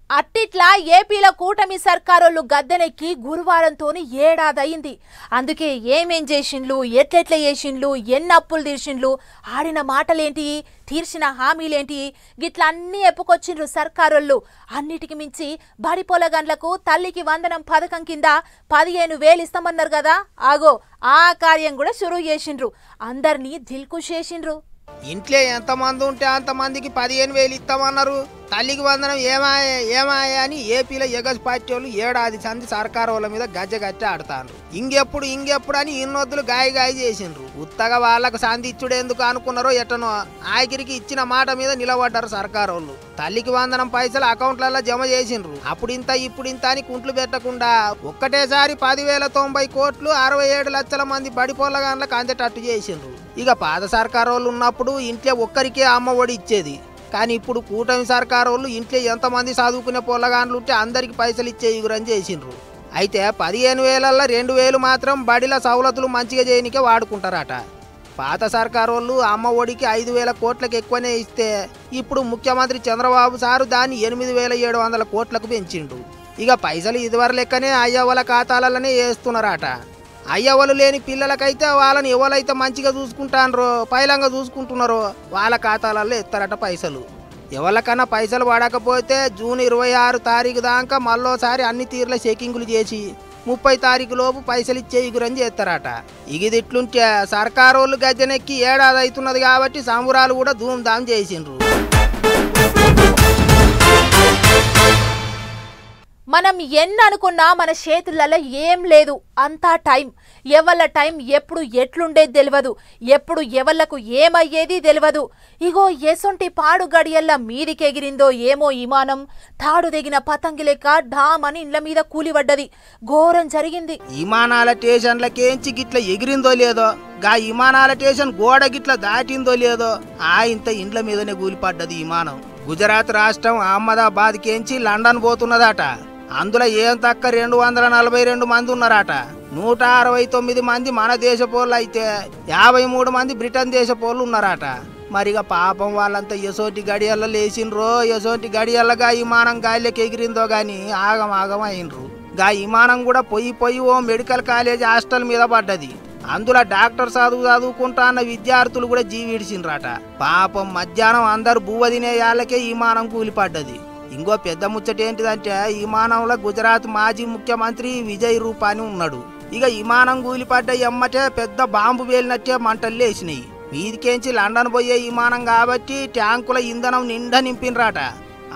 అట్టిట్లా ఏపీలో కూటమి సర్కారోళ్ళు గద్దెనెక్కి గురువారంతోని ఏడాదయింది. అందుకే ఏమేం చేసిండ్లు, ఎట్లెట్ల చేసిండ్లు, ఎన్ని అప్పులు తీర్చిండ్లు, ఆడిన మాటలేంటి, తీర్చిన హామీలేంటి, గిట్లా అన్నీ ఎప్పుకొచ్చిండ్రు సర్కారోళ్ళు. అన్నిటికి మించి బడి పొలగండ్లకు తల్లికి వందనం పథకం కింద 15,000 ఇస్తామన్నారు కదా, ఆగో ఆ కార్యం కూడా షురూ చేసిండ్రు. అందరినీ దిల్కుష్ చేసిండ్రు. ఇంట్లో ఎంతమంది ఉంటే అంతమందికి 15,000 ఇస్తామన్నారు. తల్లికి వందనం ఏమాయ అని ఏపీలో ఎగస్ పార్టీ వాళ్ళు ఏడాది సంది సర్కారు వాళ్ళ మీద గజ్జగట్టి ఆడతారు. ఇంకెప్పుడు అని ఇన్నొద్దులు గాయ చేసిండ్రు. ఉత్తగా వాళ్ళకు సంది ఇచ్చుడు ఎందుకు అనుకున్నారో ఎట్టనో ఆఖరికి ఇచ్చిన మాట మీద నిలబడ్డారు సర్కారు వాళ్ళు. తల్లికి వందనం పైసలు అకౌంట్లలో జమ చేసిండ్రు. అప్పుడింత ఇప్పుడింత అని కుంట్లు పెట్టకుండా ఒక్కటేసారి 10,090 కోట్లు 67 లక్షల మంది బడి పొల్లగాన్లకు అందేటట్టు చేసిండ్రు. ఇక పాత సర్కారు వాళ్ళు ఉన్నప్పుడు ఇంట్లో ఒక్కరికే అమ్మ ఒడి ఇచ్చేది. కానీ ఇప్పుడు కూటమి సర్కారు వాళ్ళు ఇంట్లో ఎంతమంది చదువుకునే పొల్లగాన్లు ఉంటే అందరికి పైసలు ఇచ్చే ఇగురని చేసిండ్రు. అయితే 15,000ల్లో 2,000 మాత్రం బడిల సవలతులు మంచిగా చేయనికే వాడుకుంటారట. పాత సర్కారు వాళ్ళు అమ్మ ఒడికి 5,000 కోట్లకు ఎక్కువనే ఇస్తే ఇప్పుడు ముఖ్యమంత్రి చంద్రబాబు సారు దాన్ని 8,700 కోట్లకు పెంచిండు. ఇక పైసలు ఇదివర లెక్కనే అయ్యవల ఖాతాలలోనే వేస్తున్నారట. అయ్యవలు లేని పిల్లలకైతే వాళ్ళని ఎవరైతే మంచిగా చూసుకుంటారో పైలంగా చూసుకుంటున్నారో వాళ్ళ ఖాతాలలో ఎత్తారట పైసలు. ఎవరికన్నా పైసలు పడకపోతే జూన్ 26 తారీఖు దాకా మళ్ళోసారి అన్ని తీర్ల చెకింగులు చేసి 30 తారీఖు లోపు పైసలు ఇచ్చే ఇగురని చేస్తారట. ఇగిదిట్లుంటే సర్కారు వాళ్ళు గద్దెనెక్కి ఏడాది అవుతున్నది కాబట్టి సంబురాలు కూడా ధూమ్ధాం చేసిండ్రు. మనం ఎన్ననుకున్నా మన చేతులలో ఏం లేదు, అంతా టైం. ఎవళ్ళ టైం ఎప్పుడు ఎట్లుండేది తెలియదు, ఎప్పుడు ఎవళ్లకు ఏమయ్యేది తెలియదు. ఇగో ఎసొంటి పాడు గడియల్లా మీదికెగిరిందో ఏమో విమానం, తాడు తెగిన పతంగి లెక్క ఢామ్ అని ఇండ్ల మీద కూలిపడ్డది. ఘోరం జరిగింది. విమానాల స్టేషన్లకేంచి గిట్ల ఎగిరిందో లేదో, గా విమానాల స్టేషన్ గోడ గిట్ల దాటిందో లేదో ఇంత ఇండ్ల మీదనే కూలిపడ్డది విమానం. గుజరాత్ రాష్ట్రం అహ్మదాబాద్ కేంచి లండన్ పోతున్నదట. అందులో ఏం తక్క 242 మంది ఉన్నారట. 169 మంది మన దేశపోళ్ళు అయితే 53 మంది బ్రిటన్ దేశపోళ్ళు ఉన్నారట. మరిగా పాపం వాళ్ళంతా ఎసోటి గడియల్లో లేచిండ్రో, ఎసోటి గడియల్లగా విమానం గాలికి ఎగిరిందో గాని ఆగం అయినరు. గా విమానం కూడా పోయి ఓ మెడికల్ కాలేజ్ హాస్టల్ మీద పడ్డది. అందులో డాక్టర్ చదువుకుంటా అన్న విద్యార్థులు కూడా జీవిడిచిండ్రట. పాపం మధ్యాహ్నం అందరు బువ్వ తినే యాళ్ళకే విమానం కూలిపడ్డది. ఇంకో పెద్ద ముచ్చట ఏంటిదంటే విమానంలో గుజరాత్ మాజీ ముఖ్యమంత్రి విజయ్ రూపాని ఉన్నాడు. ఇక విమానం కూలిపడ్డ ఎమ్మటే పెద్ద బాంబు వేలినట్టే మంటలు లేచినాయి. మీదికేంచి లండన్ పోయే విమానం కాబట్టి ట్యాంకుల ఇంధనం నిండా నింపినరాట.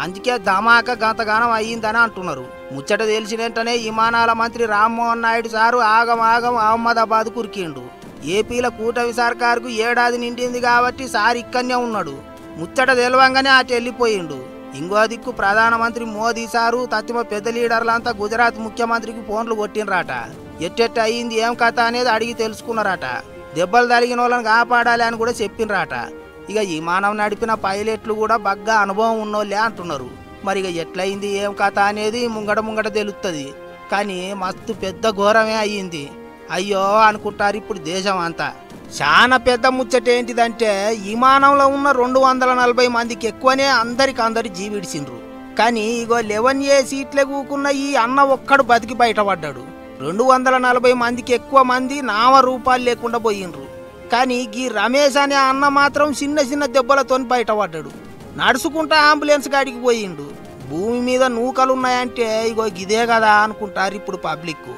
అందుకే ధమాకా గంతగానం అయ్యిందని అంటున్నారు. ముచ్చట తెలిసినట్టనే విమానాల మంత్రి రామ్మోహన్ నాయుడు సారు ఆగం అహ్మదాబాద్ కురికిండు. ఏపీల కూటమి సర్కారుకు ఏడాది నిండింది కాబట్టి సార్ ఇక్కడనే ఉన్నాడు. ముచ్చట తెలవంగానే అటు వెళ్ళిపోయిండు. ఇంకో దిక్కు ప్రధానమంత్రి మోదీ సారు తత్తిమ పెద్ద లీడర్లంతా గుజరాత్ ముఖ్యమంత్రికి ఫోన్లు కొట్టినరాట. ఎట్టెట్ట అయింది ఏం కథ అనేది అడిగి తెలుసుకున్నారట. దెబ్బలు తగిలిన వాళ్ళని కాపాడాలి అని కూడా చెప్పినరాట. ఇక విమానం నడిపిన పైలట్లు కూడా బాగా అనుభవం ఉన్నోళ్ళే అంటున్నారు. మరి ఇక ఎట్లయింది ఏం కథ అనేది ముంగట తెలుస్తుంది. కానీ మస్తు పెద్ద ఘోరమే అయ్యింది. అయ్యో అనుకుంటారు ఇప్పుడు దేశం అంతా. చాలా పెద్ద ముచ్చట ఏంటిదంటే విమానంలో ఉన్న 240 మందికి ఎక్కువనే అందరు జీవిడిచిండ్రు. కానీ ఇగో 11A సీట్లే కూకున్న ఈ అన్న ఒక్కడు బతికి బయటపడ్డాడు. 240 మందికి ఎక్కువ మంది నామ రూపాలు లేకుండా పోయిండ్రు. కానీ ఈ రమేష్ అనే అన్న మాత్రం చిన్న దెబ్బలతో బయటపడ్డాడు. నడుచుకుంటా అంబులెన్స్ గాడికి పోయిండు. భూమి మీద నూకలున్నాయంటే ఇగో ఇదే కదా అనుకుంటారు ఇప్పుడు పబ్లిక్.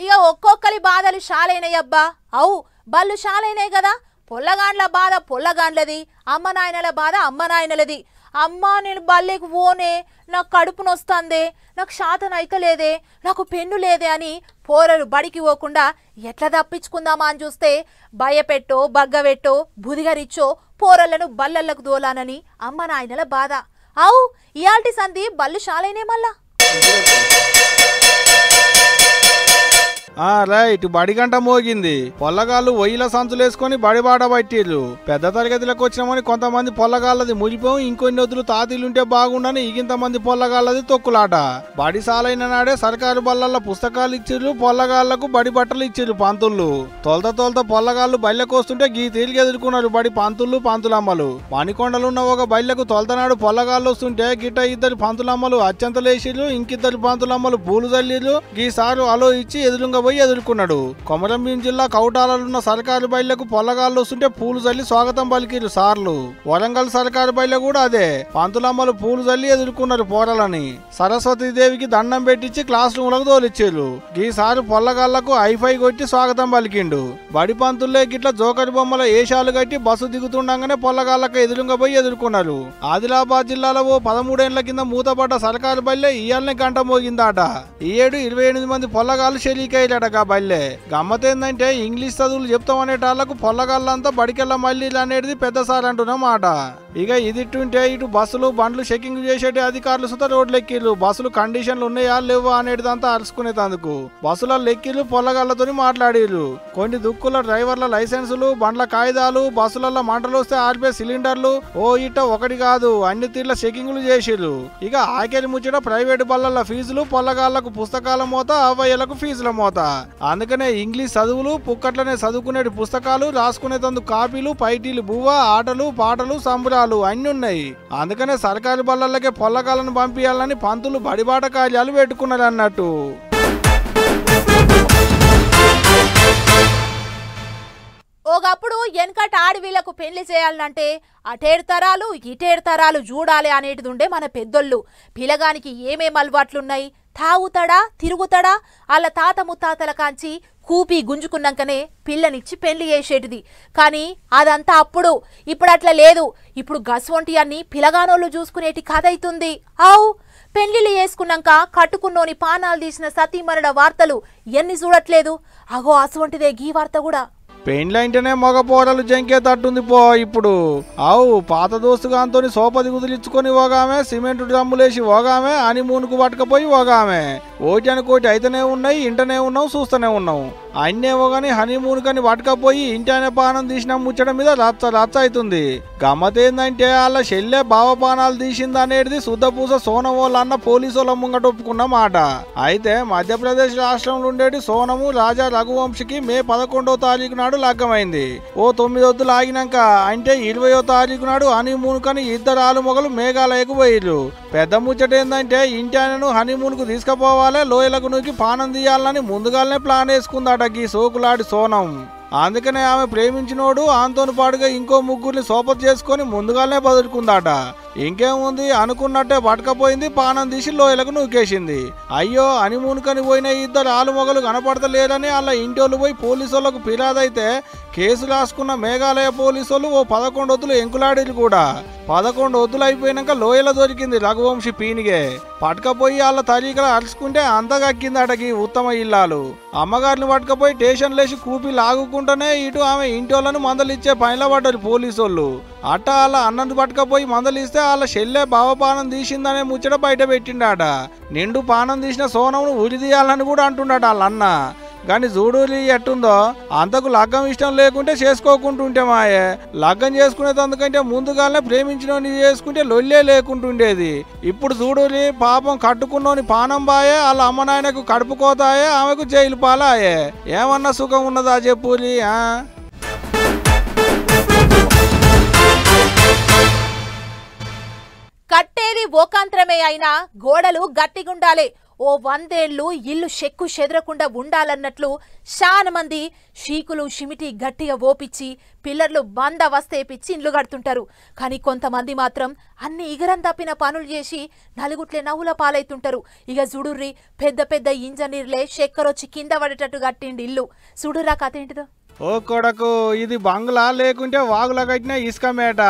ఇక ఒక్కొక్కరి బాధలు షాలైనాయబ్బా. అవు బళ్ళు షాలైనాయి కదా. పొల్లగాండ్ల బాధ పొల్లగాండ్లది, అమ్మ నాయనల బాధ అమ్మ నాయనలది. అమ్మా నేను బల్లెకు పోనే, నాకు కడుపు నొస్తాందే, నాకు శాతం అయితలేదే, నాకు పెన్ను లేదే అని పోరలు బడికి పోకుండా ఎట్లా తప్పించుకుందామా అని చూస్తే భయపెట్టో బగ్గబెట్టో బుదిగరిచ్చో పోరళ్లను బల్లలకు దోలానని అమ్మ నాయనల బాధ. అవు ఇయాల్టి సంధి బళ్ళు షాలైనే మళ్ళా. రైట్, బడి గంట మోగింది. పొల్లగాళ్ళు ఒయ్యిల సంచులేసుకొని బడిబాట పట్టిర్రు. పెద్ద తరగతిలోకి వచ్చినామని కొంతమంది పొల్లగాళ్ళది మురిపోం, ఇంకొన్ని వద్దులు తాతీలుంటే బాగుండని ఇంతమంది పొల్లగాళ్ళది తొక్కులాట. బడి సాలైన నాడే సర్కారు బళ్ళల్లో పుస్తకాలు ఇచ్చిర్రు, పొల్లగాళ్లకు బడి బట్టలు ఇచ్చిర్రు పంతుళ్ళు. తొలత పొల్లగాళ్ళు బళ్ళకొస్తుంటే గీ తీరిగి ఎదుర్కొన్నారు బడి పంతుళ్ళు పంతులమ్మలు. మణికొండలున్న ఒక బళ్ళకు తొలతనాడు పొల్లగాళ్ళు వస్తుంటే గిట్ట ఇద్దరు పంతులమ్మలు అత్యంతలేసిర్రు, ఇంకిద్దరు పంతులమ్మలు పూలు చల్లిర్రు. గీసారు అలో ఇచ్చి ఎదురుగా పోయి ఎదుర్కొన్నాడు. కొమరంభీం జిల్లా కౌటాలలో సర్కారు బయళ్లకు పొల్లగాళ్ళు వస్తుంటే పూలు చల్లి స్వాగతం పలికిరు సార్లు. వరంగల్ సర్కారు బయట కూడా అదే, పంతులమ్మలు పూలు చల్లి ఎదుర్కొన్నారు పోరలని. సరస్వతీదేవికి దండం పెట్టించి క్లాస్ రూమ్లకు తోలిచ్చారు. ఈసారి పొల్లగాళ్లకు ఐఫై కొట్టి స్వాగతం పలికిండు. బడి పంతుల్లే గిట్ల జోకరి బొమ్మల ఏషాలు కట్టి బస్సు దిగుతుండగానే పొల్లగాళ్లకు ఎదురుగా పోయి ఎదుర్కొన్నారు. ఆదిలాబాద్ జిల్లాలో 13 ఏళ్ల కింద మూతపడ్డ సర్కారు బయలే ఇయాలనే గంట మోగిందాట. ఈ ఏడు 28 మంది పొల్లగాళ్ళు షెరీకయ్యాడగా బయలే. గమ్మతేందంటే ఇంగ్లీష్ చదువులు చెప్తామనేటాళ్లకు పొల్లగాళ్ళంతా బడికెళ్ళ మళ్ళీ అనేది పెద్ద సార్ అంటున్నమాట. ఇక ఇదిట్టుంటే ఇటు బస్సులు బండ్లు చెకింగ్ చేసేటి అధికారులు సుత రోడ్లెక్కిర్రు. బస్సులు కండిషన్లు ఉన్నాయా లేవా అనేటిదంతా అరుచుకునేందుకు బస్సులలో ఎక్కిర్రు, పొల్లగాళ్లతో మాట్లాడిర్రు. కొన్ని దుక్కుల డ్రైవర్ల లైసెన్సులు, బండ్ల కాయిదాలు, బస్సులలో మంటలు వస్తే ఆర్పే సిలిండర్లు ఇట్ట ఒకటి కాదు అన్ని తీర్ల చెకింగ్లు చేసిర్రు. ఇక ఆఖరి ముచ్చట ప్రైవేటు బళ్ళ ఫీజులు, పొల్లగాళ్లకు పుస్తకాల మోత, అవ్వయ్యలకు ఫీజుల మోత. అందుకనే ఇంగ్లీష్ చదువులు పుక్కట్లనే చదువుకునేటి పుస్తకాలు, రాసుకునేందుకు కాపీలు, పైటీలు, బువ్వ, ఆటలు పాటలు, సంబరాలు అన్ని ఉన్నాయి. అందుకనే సర్కారు బళ్ళకే పొల్లగాళ్ళను పంపించాలని పంతులు బడిబాట కార్యాలు పెట్టుకున్నారు అన్నట్టు. ఒకప్పుడు వెనకట ఆడవీళ్లకు పెళ్లి చేయాలంటే అటేడు తరాలు ఇటేడు తరాలు చూడాలి అనేటిది ఉండే మన పెద్దోళ్ళు. పిల్లగానికి ఏమేం అలవాట్లున్నాయి, తాగుతాడా తిరుగుతాడా, వాళ్ళ తాత ముత్తాతల కాంచి కూపి గుంజుకున్నాకనే పిల్లనిచ్చి పెళ్లి చేసేటిది. కానీ అదంతా అప్పుడు, ఇప్పుడు అట్లా లేదు. ఇప్పుడు గస్వంటి అన్ని పిలగానోళ్ళు చూసుకునేటి కథ అవుతుంది. పెళ్లిళ్ళు చేసుకున్నాక కట్టుకున్నోని పానాలు తీసిన సతీమరుల వార్తలు ఎన్ని చూడట్లేదు. అగో అసవంటిదే గీ వార్త కూడా. పెండ్లంటేనే మగ పోరలు జంకే తట్టుంది పో ఇప్పుడు. పాత దోస్తుగాంతో సోపది కుదిలించుకొని ఓగామే, సిమెంట్ డ్రమ్ములేసి ఓగామే, హనీమూన్కు పట్టుకపోయి ఓగామే. ఓటి అనుకోటి అయితేనే ఉన్నాయి, ఇంటనే ఉన్నావు, చూస్తూనే ఉన్నావు. అన్నేమో గాని హనీమూన్ కని పట్టుకపోయి ఇంటనే పానం తీసిన ముచ్చడం మీద రచ్చ రచ్చ అవుతుంది. గమ్మతేందంటే వాళ్ళ చెల్లె బావపానాలు తీసిందనేది శుద్ధపూస సోనమోళ్ళ అన్న పోలీసుల ముంగట ఒప్పుకున్న మాట. అయితే మధ్యప్రదేశ్ రాష్ట్రంలో ఉండేటి సోనము రాజా రఘువంశికి మే 11వ తారీఖు నాడు లగ్గమైంది. 9 వద్దులు ఆగినాక అంటే 20వ తారీఖు నాడు హనీమూన్ కని ఇద్దరు ఆలు మొగలు మేఘాలయకు పోయిర్రు. పెద్ద ముచ్చట ఏందంటే ఇంటాయనను హనీమూన్ కు తీసుకుపోవాలి, లోయలకు నూకి పానం తీయాలని ముందుగానే ప్లాన్ వేసుకుందాట గీ సోకులాడి సోనం. అందుకనే ఆమె ప్రేమించినోడు ఆంతోని పాటుగా ఇంకో ముగ్గురిని సోపత్ చేసుకొని ముందుగానే బదులుకుందాట. ఇంకేముంది అనుకున్నట్టే పట్టకపోయింది, పానం తీసి లోయలకు నూకేసింది. అయ్యో హనీమూన్ కని పోయిన ఇద్దరు ఆలు మొగలు కనపడతలేరని వాళ్ళ ఇంటోళ్ళు పోయి పోలీసులకు ఫిర్యాదైతే కేసు రాసుకున్న మేఘాలయ పోలీసులు 11 వద్దులు ఎంకులాడిరు కూడా. 11 వద్దులు అయిపోయినాక లోయలో దొరికింది రఘువంశి పీనిగే. పట్టుకపోయి వాళ్ళ తరీకలు అరుచుకుంటే అంతగక్కిందటకి ఉత్తమ ఇల్లాలు. అమ్మగారిని పట్టుకపోయి స్టేషన్ లేచి కూపి లాగుకుంటూనే ఇటు ఆమె ఇంటోళ్ళను మందలిచ్చే పనిలో పడ్డారు పోలీసోళ్ళు. అట్ట వాళ్ళ అన్నను పట్టుకపోయి మందలిస్తే వాళ్ళ చెల్లె బావపానం తీసిందనే ముచ్చట బయట పెట్టిండాట. నిండు పానం తీసిన సోనంను ఉరిదీయాలని కూడా అంటున్నాడు వాళ్ళ అన్న. కానీ చూడూరి ఎట్టుందో, అంతకు లగ్గం ఇష్టం లేకుంటే చేసుకోకుంటుంటే మాయే, లగ్గం చేసుకునేందుకంటే ముందుగానే ప్రేమించినోని చేసుకుంటే లొల్లే లేకుంటుండేది. ఇప్పుడు చూడూరి పాపం కట్టుకున్నోని పానం బాయే, వాళ్ళ అమ్మ నాయనకు కడుపు కోతాయే, ఆమెకు జైలు పాలాయే. ఏమన్నా సుఖం ఉన్నదా చెప్పురి? కట్టేది ఓకాంతరమే అయినా గోడలు గట్టిగుండాలి. 100 ఏళ్లు ఇల్లు చెక్కు చెదరకుండా ఉండాలన్నట్లు చాలా మంది షీకులు షిమిటి గట్టిగా ఓపిచ్చి పిల్లర్లు బందవస్తేపిచ్చి ఇండ్లు కడుతుంటారు. కానీ కొంతమంది మాత్రం అన్ని ఇగరం తప్పిన పనులు చేసి నలుగుట్లే నవ్వుల పాలైతుంటారు. ఇక చూడుర్రి పెద్ద పెద్ద ఇంజనీర్లే చక్కెరొచ్చి కింద పడేటట్టు కట్టిండి ఇల్లు. చూడురా కథ ఏంటిదో. ఓ కొడకు ఇది బంగ్లా లేకుంటే వాగుల కట్టిన ఇసుక మేట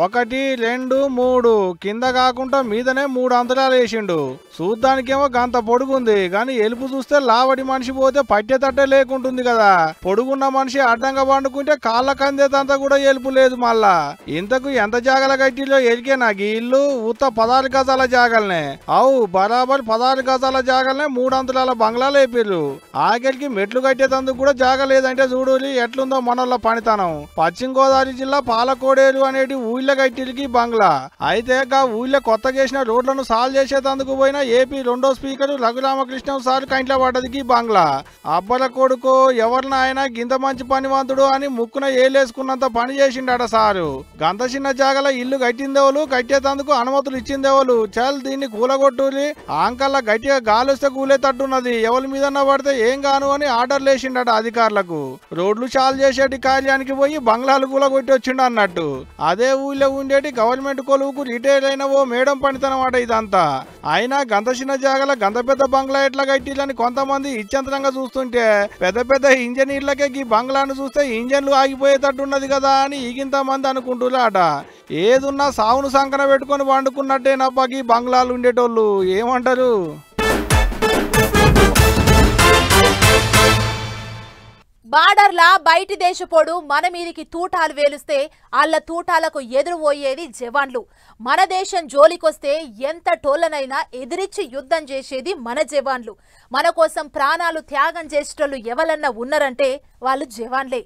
1 2 3 కింద కాకుండా మీదనే 3 అంతరాలు వేసిండు. చూడ్డానికేమో గంత పొడుగుంది గాని ఎలుపు చూస్తే లావడి మనిషి పోతే పట్టేతట్టే లేకుంటుంది కదా. పొడుగున్న మనిషి అడ్డంగా పండుకుంటే కాళ్ళ కందేతంతా కూడా ఎలుపు లేదు. మళ్ళా ఇంతకు ఎంత జాగల కట్టిలో ఎరికే నాకు ఇల్లు ఉత్త 16 గజాల జాగలనే. అవు బరాబర్ 16 గజాల జాగలనే 3 అంతరాల బంగ్లా లేపిర్రు. ఆఖరికి మెట్లు కట్టేతందుకు కూడా జాగ లేదంటే చూడు ఎట్లుందో మనోళ్ళ పనితనం. పశ్చిమ గోదావరి జిల్లా పాలకోడేరు అనేటి ఊళ్ళ కట్టిలకి బంగ్లా అయితే గా ఊళ్ళో కొత్తగా వేసిన రోడ్లను సాల్వ్ చేసేందుకు పోయిన ఏపీ 2వ స్పీకర్ రఘురామకృష్ణ సార్ కంట్ల పడ్డదికి బంగ్లా. అబ్బల కొడుకు ఎవరిన ఆయన గింత మంచి పనివంతుడు అని ముక్కున ఏలేసుకున్నంత పని చేసిండట సారు. గంత చిన్న జాగల ఇల్లు కట్టిందేవాళ్ళు కట్టేతందుకు అనుమతులు ఇచ్చిందేవాళ్ళు. చల్ దీన్ని కూలగొట్టులి ఆంకల్లా గట్టిగా గాలిస్తే కూలేటట్టున్నది ఎవరి మీద పడితే ఏం గాను అని ఆర్డర్లు వేసిండట అధికారులకు. రోడ్లు చాలు చేసేటి కార్యానికి పోయి బంగ్లాలు కూడా కొట్టి వచ్చిండు అన్నట్టు. అదే ఊళ్ళో ఉండేటి గవర్నమెంట్ కొలువుకు రిటైర్ అయిన ఓ మేడం పనితనమాట ఇదంతా. అయినా గంత చిన్న జాగల గంత పెద్ద బంగ్లా ఎట్లా కట్టిలని కొంతమంది ఇచ్చంతరంగా చూస్తుంటే పెద్ద పెద్ద ఇంజనీర్లకే ఈ బంగ్లాను చూస్తే ఇంజన్లు ఆగిపోయేటట్టున్నది కదా అని ఈగింత మంది అనుకుంటున్నారట. ఏదున్నా సావును సంకన పెట్టుకొని వండుకున్నట్టేనప్ప ఈ బంగ్లాలు ఉండేటోళ్ళు ఏమంటారు. బార్డర్లా బయటి దేశపోడు మన మీదికి తూటాలు వేలుస్తే వాళ్ళ తూటాలకు ఎదురు పోయేది జవాన్లు. మన దేశం జోలికొస్తే ఎంత టోళ్ళనైనా ఎదిరించి యుద్ధం చేసేది మన జవాన్లు. మన కోసం ప్రాణాలు త్యాగం చేసేటోళ్ళు ఎవరన్నా ఉన్నారంటే వాళ్ళు జవాన్లే.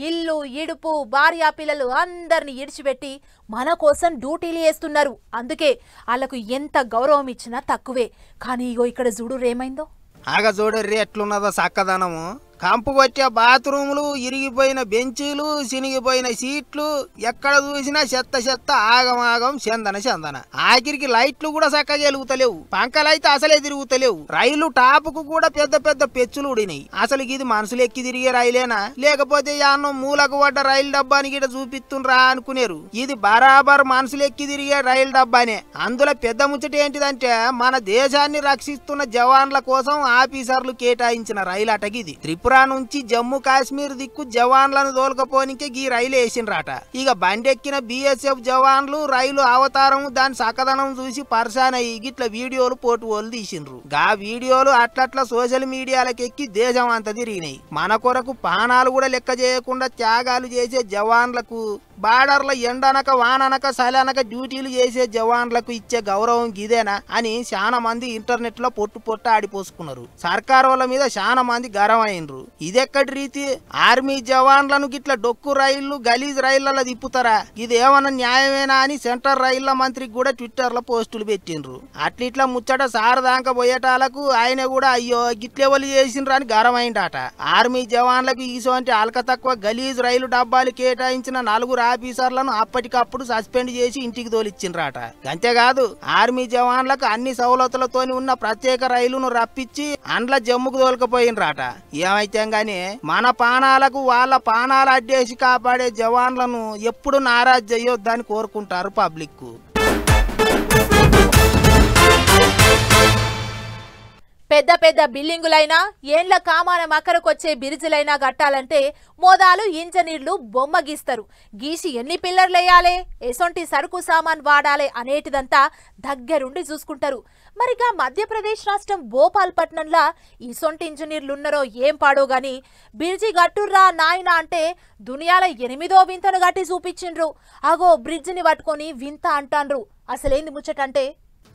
ఇల్లు ఇడుపు భార్యా పిల్లలు అందరిని ఇడిచిపెట్టి మన కోసం డ్యూటీలు వేస్తున్నారు. అందుకే వాళ్ళకు ఎంత గౌరవం ఇచ్చినా తక్కువే. కానీ ఇగో ఇక్కడ చూడు ఏమైందో. ఆగ చూడర్రి ఎట్లున్నదో చక్కదనము. కంపు కొట్టే బాత్రూములు, ఇరిగిపోయిన బెంచీలు, చినిగిపోయిన సీట్లు, ఎక్కడ చూసినా చెత్త చెత్త ఆగమాగం చందన. ఆఖరికి లైట్లు కూడా చక్కగా వెలుగుతలేవు. పంకలైతే అసలే తిరుగుతలేవు. రైలు టాపుకు కూడా పెద్ద పెద్ద పెచ్చులు ఉడినాయి. అసలు ఇది మనుషులు ఎక్కి తిరిగే రైలేనా లేకపోతే యాన్నో మూలకు పడ్డ రైలు డబ్బాని గిట చూపిస్తుండ్రా అనుకునేరు. ఇది బరాబర్ మనుషులు ఎక్కి తిరిగే రైలు డబ్బానే. అందులో పెద్ద ముచ్చట ఏంటిదంటే మన దేశాన్ని రక్షిస్తున్న జవాన్ల కోసం ఆఫీసర్లు కేటాయించిన రైలు అటగిది. త్రిపుర నుంచి జమ్మూ కాశ్మీర్ దిక్కు జవాన్లను తోలుకపోనికే గీ రైలు వేసిండ్రాట. ఇక బండెక్కిన బిఎస్ఎఫ్ జవాన్లు రైలు అవతారం దాని సకదనం చూసి పర్సాన్ అయ్యి గిట్ల వీడియోలు పోటువోలు తీసిండ్రు. గా వీడియోలు అట్లట్ల సోషల్ మీడియాలకు ఎక్కి దేశం అంతా తిరిగినాయి. మన కొరకు పానాలు కూడా లెక్క చేయకుండా త్యాగాలు చేసే జవాన్లకు, బార్డర్ల ఎండనక వాననక సలనక డ్యూటీలు చేసే జవాన్లకు ఇచ్చే గౌరవం గిదేనా అని చాలా మంది ఇంటర్నెట్ లో పొట్టు ఆడిపోసుకున్నారు. సర్కార్ వాళ్ళ మీద చాలా మంది గరం అయినరు. ఇదెక్కడి రీతి? ఆర్మీ జవాన్లను గిట్ల డొక్కు రైళ్లు గలీజ్ రైళ్లలో తిప్పుతారా? ఇదేమన్నా న్యాయమేనా అని సెంట్రల్ రైళ్ల మంత్రికి కూడా ట్విట్టర్ లో పోస్టులు పెట్టిండ్రు. అట్లిట్లా ముచ్చట సారదాంక పోయేటాలకు ఆయన కూడా అయ్యో గిట్లెవలు చేసిండ్రు అని గరమైండట. ఆర్మీ జవాన్లకు ఈసోంటి అల్క తక్కువ గలీజ్ రైలు డబ్బాలు కేటాయించిన 4 ఆఫీసర్లను అప్పటికప్పుడు సస్పెండ్ చేసి ఇంటికి తోలిచ్చిండ్రాట. అంతేకాదు ఆర్మీ జవాన్లకు అన్ని సౌలతులతోని ఉన్న ప్రత్యేక రైలును రప్పించి అండ్ల జమ్ముకు తోలుకపోయినరాట. ఏమైతే గానీ మన పానాలకు వాళ్ళ పానాలు అడ్డేసి కాపాడే జవాన్లను ఎప్పుడు నారాజు చేయొద్దని కోరుకుంటారు పబ్లిక్. పెద్ద పెద్ద బిల్డింగులైనా ఏండ్ల కామానం అక్కరకొచ్చే బిరిజులైనా కట్టాలంటే మోదాలు ఇంజనీర్లు బొమ్మ గీస్తారు. గీసి ఎన్ని పిల్లర్లేయాలి, ఎసొంటి సరుకు సామాన్ వాడాలి అనేటిదంతా దగ్గరుండి చూసుకుంటారు. మరిగా మధ్యప్రదేశ్ రాష్ట్రం భోపాల్పట్నంలా ఈసొంటి ఇంజనీర్లున్నారో ఏం పాడో గాని బ్రిడ్జి గట్టుర్రా నాయన అంటే దునియాల 8వ వింతను గట్టి చూపించిండ్రు. అగో బ్రిడ్జిని పట్టుకొని వింత అంటాన్రు. అసలేంది ముచ్చటంటే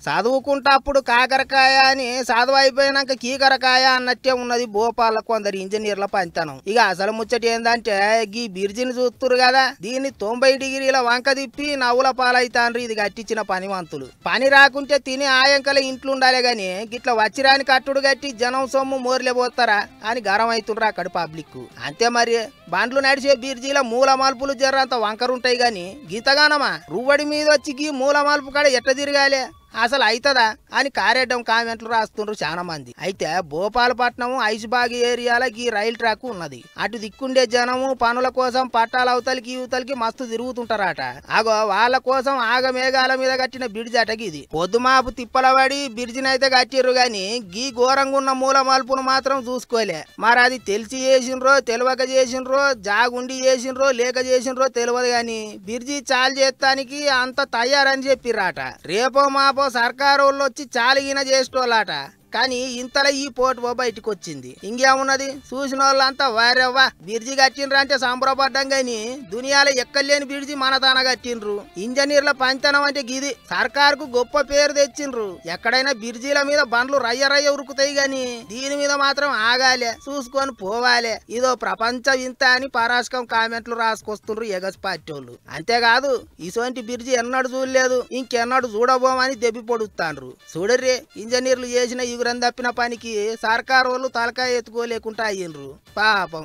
చదువుకుంటప్పుడు కాకరకాయ అని చదువు అయిపోయినాక కీకరకాయ అన్నట్టే ఉన్నది భోపాల కొందరు ఇంజనీర్ల పనితనం. ఇక అసలు ముచ్చట ఏందంటే గీ బిర్జిని చూస్తురు కదా, దీన్ని 90 డిగ్రీల వంక తిప్పి నవ్వుల పాలైతాండ్రు ఇది కట్టించిన పనివంతులు. పని రాకుంటే తిని ఆయంకల ఇంట్లో ఉండాలి గాని గిట్ల వచ్చిరాని కట్టుడు కట్టి జనం సొమ్ము మోర్లే పోతారా అని గరం అవుతుండ్రు అక్కడ పబ్లిక్. అంతే మరి బండ్లు నడిచే బిర్జీల మూల మలుపులు జర్రంత వంకరుంటాయి గాని గీతగానమా రువ్వడి మీద వచ్చి గీ మూల మలుపు కాడ ఎట్ట తిరగాలి? అసలు అవుతుందా అని కారేడ్డం కామెంట్లు రాస్తుండ్రు చాలా మంది. అయితే భోపాలపట్నం ఐసుబాగ్ ఏరియాలకి ఈ రైలు ట్రాక్ ఉన్నది. అటు దిక్కుండే జనము పనుల కోసం పట్టాల అవతలికి యువతలకి మస్తు తిరుగుతుంటారట. అగో వాళ్ళ కోసం ఆగమేఘాల మీద కట్టిన బ్రిడ్జ్ అటకి ఇది. పొద్దుమాపు తిప్పలబడి బ్రిడ్జిని అయితే కట్టిర్రు గాని గీ ఘోరంగా ఉన్న మూల మలుపును మాత్రం చూసుకోలే. మరి అది తెలిసి చేసిండ్రో తెలియక చేసిండ్రో జాగుండి చేసిండ్రో లేక చేసిండ్రో తెలియదు గాని బ్రిడ్జి చాలు చేస్తానికి అంత తయారని చెప్పిర్రాట. రేపో మాపో సర్కారు వాళ్ళు వచ్చి చాలిగిన చేసేటోళ్ళట. కానీ ఇంతలో ఈ పోటు బయటకు వచ్చింది. ఇంకేమున్నది చూసిన వాళ్ళంతా వారెవ్వా బ్రిడ్జి కట్టిండ్రు అంటే సంబరపడ్డం గాని దునియాలో ఎక్కలేని బ్రిడ్జి మన తాన కట్టిండ్రు. ఇంజనీర్ల పంచనం అంటే గిది. సర్కారుకు గొప్ప పేరు తెచ్చిండ్రు. ఎక్కడైనా బ్రిడ్జిల మీద బండ్లు రయ్య ఉరుకుతాయి గాని దీని మీద మాత్రం ఆగాలే చూసుకొని పోవాలే. ఇదో ప్రపంచ వింత అని పరాశకం కామెంట్లు రాసుకొస్తుండ్రు ఎగస్ పార్టీ వాళ్ళు. అంతేకాదు ఇటువంటి బ్రిడ్జి ఎన్నడు చూడలేదు ఇంకెన్నడు చూడబోమని దెబ్బి పొడుస్తాండ్రు. చూడర్రే ఇంజనీర్లు చేసిన యుగురం తప్పిన పనికి సర్కారు వాళ్ళు తలకాయ ఎత్తుకోలేకుండా అయ్యిండ్రు పాపం.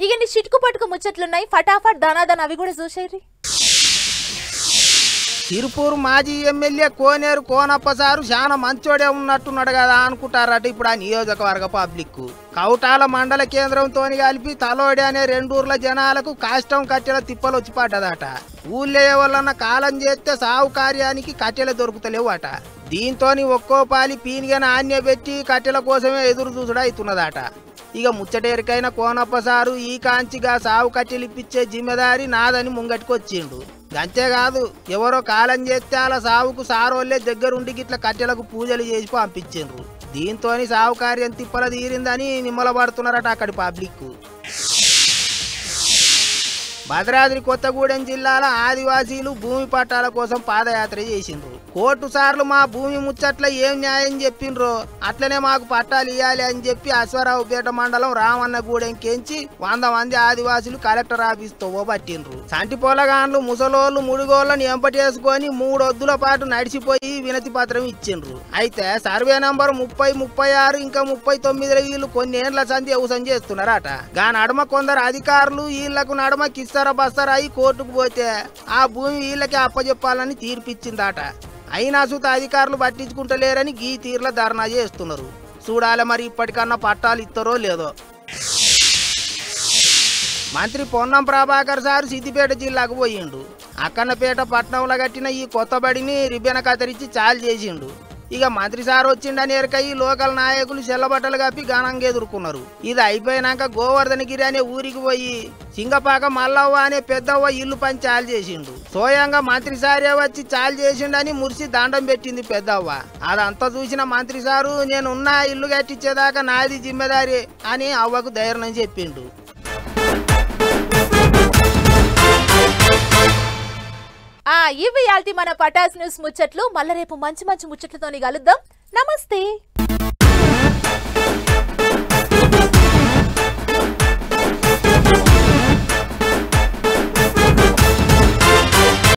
ఇక నీ చిటుకు పట్టుకు ముచ్చట్లున్నాయి ఫటాఫట్ దానాదాన్ అవి కూడా చూసేరి. తిరుపూరు మాజీ ఎమ్మెల్యే కోనేరు కోనప్ప సారు చాలా మంచోడే ఉన్నట్టున్నాడు కదా అనుకుంటారట ఇప్పుడు ఆ నియోజకవర్గ పబ్లిక్. కౌటాల మండల కేంద్రంతో కలిపి తలోడి అనే 2 ఊర్ల జనాలకు కాష్టం కట్టెల తిప్పలు వచ్చి పడ్డదట. ఊళ్ళో ఎవరన్నా కాలం చేస్తే సాగు కార్యానికి కట్టెలు దొరుకుతలేవు అట. దీంతో ఒక్కో పాలి పీనిగా నాణ్య పెట్టి కట్టెల కోసమే ఎదురు చూసుడు అవుతున్నదట. ఇక ముచ్చటేరికైన కోనప్ప సారు ఈ కాంచిగా సాగు కట్టెలు ఇప్పించే జిమ్మెదారి నాదని ముంగటికొచ్చిండు. అంతేకాదు ఎవరో కాలం చేస్తే అలా సావుకు సారోళ్లే దగ్గరుండి గిట్ల కట్టెలకు పూజలు చేసి పంపించిండ్రు. దీంతో సాగు కార్యం తిప్పల తీరిందని నిమ్మలబడుతున్నారట అక్కడి పబ్లిక్. భద్రాద్రి కొత్తగూడెం జిల్లాల ఆదివాసీలు భూమి పట్టాల కోసం పాదయాత్ర చేసిండ్రు. కోర్టు సార్లు మా భూమి ముచ్చట్ల ఏం న్యాయం చెప్పిండ్రో అట్లనే మాకు పట్టాలు ఇవ్వాలి అని చెప్పి అశ్వరావుపేట మండలం రామన్నగూడెం కెంచి 100 మంది ఆదివాసీలు కలెక్టర్ ఆఫీస్ తోబట్టిండ్రు. సంటి పొలగాన్లు ముసలోళ్ళు ముడిగోళ్లను ఎంపటేసుకొని 3 వద్దుల పాటు నడిచిపోయి వినతి పత్రం ఇచ్చిండ్రు. అయితే సర్వే నంబర్ 30, 36 ఇంకా 39 వీళ్ళు కొన్ని ఏండ్ల సంధి వ్యవసాయం చేస్తున్నారట. గా నడుమ కొందరు అధికారులు వీళ్లకు నడుమ కిస్తర బస్తర అయి కోర్టుకు పోతే ఆ భూమి వీళ్ళకి అప్పచెప్పాలని తీర్పిచ్చిందట. అయినా సుత అధికారులు పట్టించుకుంటలేరని గీ తీర్ల ధర్నా చేస్తున్నారు. చూడాలి మరి ఇప్పటికన్నా పట్టాలు ఇస్తారో లేదో. మంత్రి పొన్నం ప్రభాకర్ సారు సిద్దిపేట జిల్లాకు పోయిండు. అక్కన్నపేట పట్నంలో కట్టిన ఈ కొత్త బడిని రిబ్బెన కత్తిరించి చాలు చేసిండు. ఇక మంత్రి సార్ వచ్చిండని ఎరకయి లోకల్ నాయకులు చెల్లబట్టలు కప్పి ఘనంగా ఎదుర్కొన్నారు. ఇది అయిపోయినాక గోవర్ధనగిరి అనే ఊరికి పోయి సింగపాక మల్లవ్వ అనే పెద్దవ్వ ఇల్లు పని చాలు చేసిండు. స్వయంగా మంత్రి సారే వచ్చి చాలు చేసిండని మురిసి దండం పెట్టింది పెద్దవ్వ. అదంతా చూసిన మంత్రి సారు నేనున్న ఇల్లు కట్టించేదాకా నాది జిమ్మెదారి అని అవ్వకు ధైర్యం చెప్పిండు. ఇవి యాల్టి మన పటాస్ న్యూస్ ముచ్చట్లు. మళ్ళీ రేపు మంచి ముచ్చట్లతోని కలుద్దాం. నమస్తే.